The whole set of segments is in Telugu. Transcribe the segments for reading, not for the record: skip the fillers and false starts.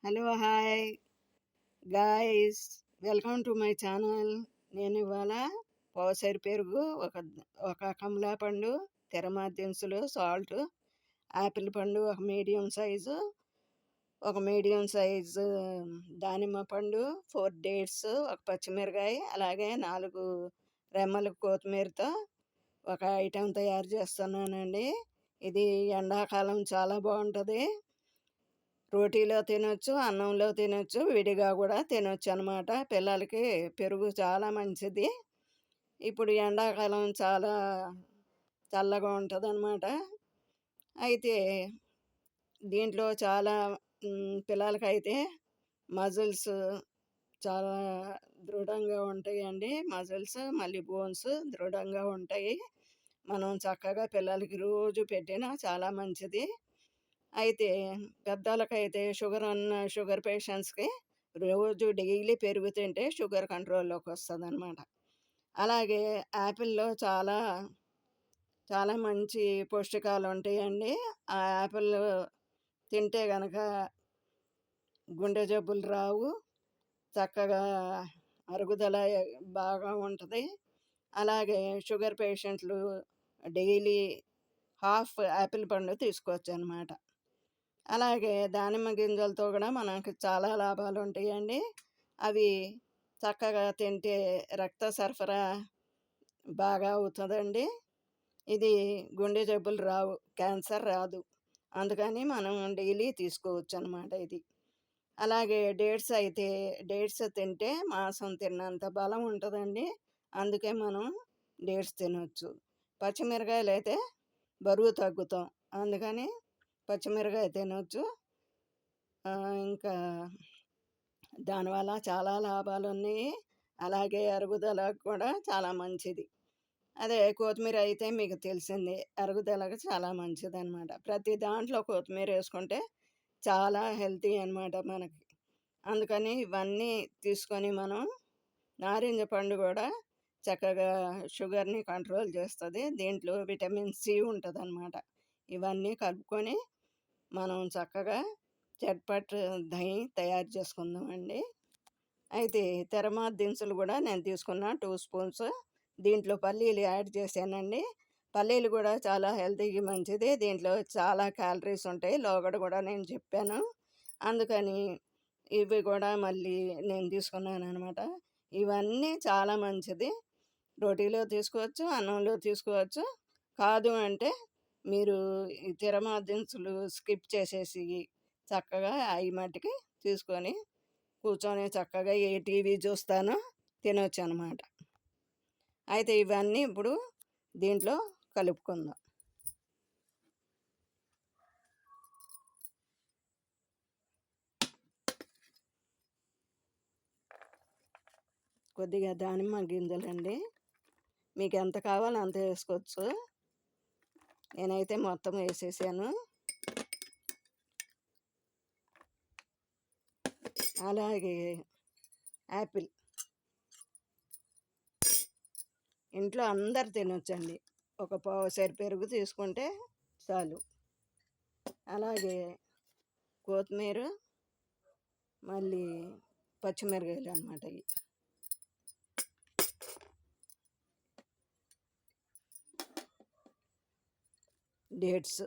Hello hi guys, welcome to my channel. నేను ఇవాళ పావుసేరు పెరుగు, ఒక కమలా పండు, తెరమా దినుసులు, సాల్ట్, యాపిల్ పండు ఒక మీడియం సైజు దానిమ్మ పండు, 4 డేట్స్, ఒక పచ్చిమిరకాయ, అలాగే 4 రెమ్మల కొత్తిమీరతో ఒక ఐటెం తయారు చేస్తున్నానండి. ఇది ఎండాకాలం చాలా బాగుంటుంది. రోటీలో తినొచ్చు, అన్నంలో తినొచ్చు, విడిగా కూడా తినొచ్చు అనమాట. పిల్లలకి పెరుగు చాలా మంచిది. ఇప్పుడు ఎండాకాలం చాలా చల్లగా ఉంటుంది అనమాట. అయితే దీంట్లో చాలా పిల్లలకైతే మజిల్స్ చాలా దృఢంగా ఉంటాయండి. మజిల్స్ మళ్ళీ బోన్స్ దృఢంగా ఉంటాయి. మనం చక్కగా పిల్లలకి రోజు పెట్టినా చాలా మంచిది. అయితే పెద్దలకైతే షుగర్ పేషెంట్స్కి రోజు డైలీ పెరుగు తింటే షుగర్ కంట్రోల్లోకి వస్తుంది అనమాట. అలాగే యాపిల్లో చాలా చాలా మంచి పౌష్టికాలు ఉంటాయండి. ఆ యాపిల్ తింటే కనుక గుండె జబ్బులు రావు, చక్కగా అరుగుదల బాగా ఉంటుంది. అలాగే షుగర్ పేషెంట్లు డైలీ హాఫ్ యాపిల్ పండు తీసుకోవచ్చు అనమాట. అలాగే దానిమ్మ గింజలతో కూడా మనకు చాలా లాభాలు ఉంటాయండి. అవి చక్కగా తింటే రక్త సరఫరా బాగా అవుతుందండి. ఇది గుండె జబ్బులు రావు, క్యాన్సర్ రాదు. అందుకని మనం డైలీ తీసుకోవచ్చు అనమాట ఇది. అలాగే డేట్స్ తింటే మాంసం తిన్నంత బలం ఉంటుందండి. అందుకే మనం డేట్స్ తినవచ్చు. పచ్చిమిరకాయలు అయితే బరువు తగ్గుతాం, అందుకని పచ్చిమిరకాయ తినవచ్చు. ఇంకా దానివల్ల చాలా లాభాలు ఉన్నాయి. అలాగే అరుగుదలకు కూడా చాలా మంచిది. అదే కొత్తిమీర అయితే మీకు తెలిసిందే, అరుగుదలకు చాలా మంచిది అనమాట. ప్రతి దాంట్లో కొత్తిమీర వేసుకుంటే చాలా హెల్తీ అనమాట మనకి. అందుకని ఇవన్నీ తీసుకొని మనం నారింజ పండు కూడా చక్కగా షుగర్ని కంట్రోల్ చేస్తుంది. దీంట్లో విటమిన్ సి ఉంటుంది అనమాట. ఇవన్నీ కలుపుకొని మనం చక్కగా చట్పట్ దహి తయారు చేసుకుందామండి. అయితే తెరమా దినుసులు కూడా నేను తీసుకున్న 2 స్పూన్స్. దీంట్లో పల్లీలు యాడ్ చేశానండి. పల్లీలు కూడా చాలా హెల్తీకి మంచిది. దీంట్లో చాలా క్యాలరీస్ ఉంటాయి, లోగడ కూడా నేను చెప్పాను. అందుకని ఇవి కూడా మళ్ళీ నేను తీసుకున్నాను అనమాట. ఇవన్నీ చాలా మంచిది. రోటీలో తీసుకోవచ్చు, అన్నంలో తీసుకోవచ్చు. కాదు అంటే మీరు ఈ తిరమా దినుసులు స్కిప్ చేసేసి చక్కగా అవి మట్టుకి తీసుకొని కూర్చొని చక్కగా ఏ టీవీ చూస్తానో తినొచ్చు అనమాట. అయితే ఇవన్నీ ఇప్పుడు దీంట్లో కలుపుకుందాం. కొద్దిగా దానిమ్మ గింజలండి, మీకు ఎంత కావాలో అంత వేసుకోవచ్చు. నేనైతే మొత్తం వేసేసాను. అలాగే యాపిల్ ఇంట్లో అందరు తినొచ్చండి. ఒక పావుసేరు పెరుగు తీసుకుంటే చాలు. అలాగే కొత్తిమీర, మళ్ళీ పచ్చిమిరకాయలు అనమాట. ఇవి డేట్స్,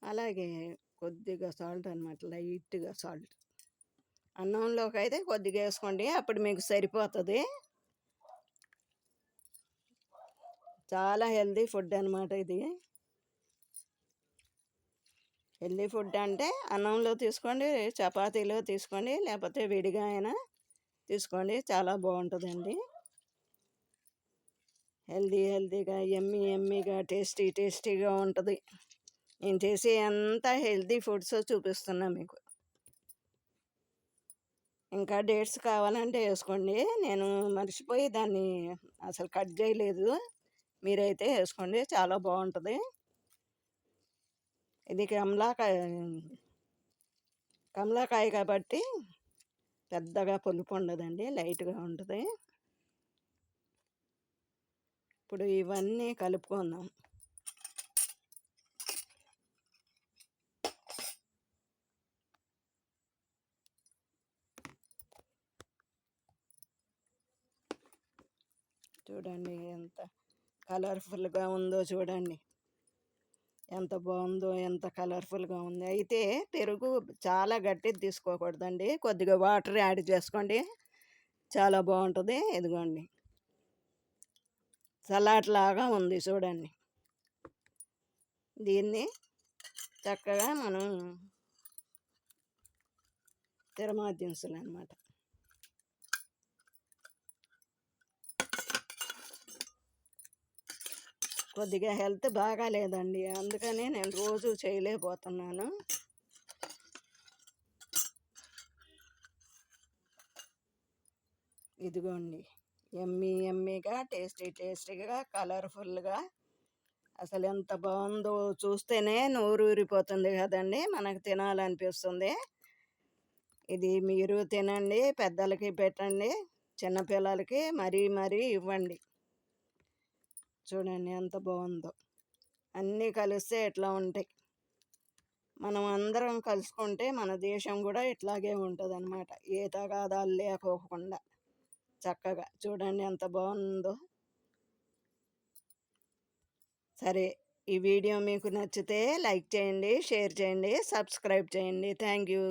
అలాగే కొద్దిగా సాల్ట్ అనమాట, లైట్గా సాల్ట్. అన్నంలోకి అయితే కొద్దిగా వేసుకోండి, అప్పుడు మీకు సరిపోతుంది. చాలా హెల్దీ ఫుడ్ అనమాట ఇది. హెల్దీ ఫుడ్ అంటే అన్నంలో తీసుకోండి, చపాతీలో తీసుకోండి, లేకపోతే విడిగా అయినా తీసుకోండి, చాలా బాగుంటుందండి. హెల్దీగా ఎమ్మీగా టేస్టీగా ఉంటుంది. నేను చేసే అంతా హెల్దీ ఫుడ్స్ చూపిస్తున్నా మీకు. ఇంకా డేట్స్ కావాలంటే వేసుకోండి, నేను మర్చిపోయి దాన్ని అసలు కట్ చేయలేదు. మీరైతే వేసుకోండి, చాలా బాగుంటుంది. ఇది కమలాకాయ కాబట్టి పెద్దగా పులుపు ఉండదండి, లైట్గా ఉంటుంది. ఇప్పుడు ఇవన్నీ కలుపుకుందాం. చూడండి ఎంత కలర్ఫుల్గా ఉందో చూడండి. ఎంత బాగుందో, ఎంత కలర్ఫుల్గా ఉంది. అయితే పెరుగు చాలా గట్టిది తీసుకోకూడదండి, కొద్దిగా వాటర్ యాడ్ చేసుకోండి, చాలా బాగుంటుంది. ఇదిగోండి సలాడ్ లాగా ఉంది చూడండి. దీన్ని చక్కగా మనం తిరుమల దినుసులు అనమాట. కొద్దిగా హెల్త్ బాగాలేదండి, అందుకని నేను రోజు చేయలేకపోతున్నాను. ఇదిగోండి ఎమ్మీగా, టేస్టీగా, కలర్ఫుల్గా, అసలు ఎంత బాగుందో, చూస్తేనే నోరు ఊరిపోతుంది కదండి, మనకు తినాలనిపిస్తుంది. ఇది మీరు తినండి, పెద్దలకి పెట్టండి, చిన్నపిల్లలకి మరీ ఇవ్వండి. చూడండి ఎంత బాగుందో. అన్నీ కలిస్తే ఎట్లా ఉంటాయి. మనం అందరం కలుసుకుంటే మన దేశం కూడా ఇట్లాగే ఉంటుంది అన్నమాట, ఏ తగాదాలు లేకోకుండా చక్కగా. చూడండి ఎంత బాగుందో. సరే, ఈ వీడియో మీకు నచ్చితే లైక్ చేయండి, షేర్ చేయండి, సబ్స్క్రైబ్ చేయండి. Thank you.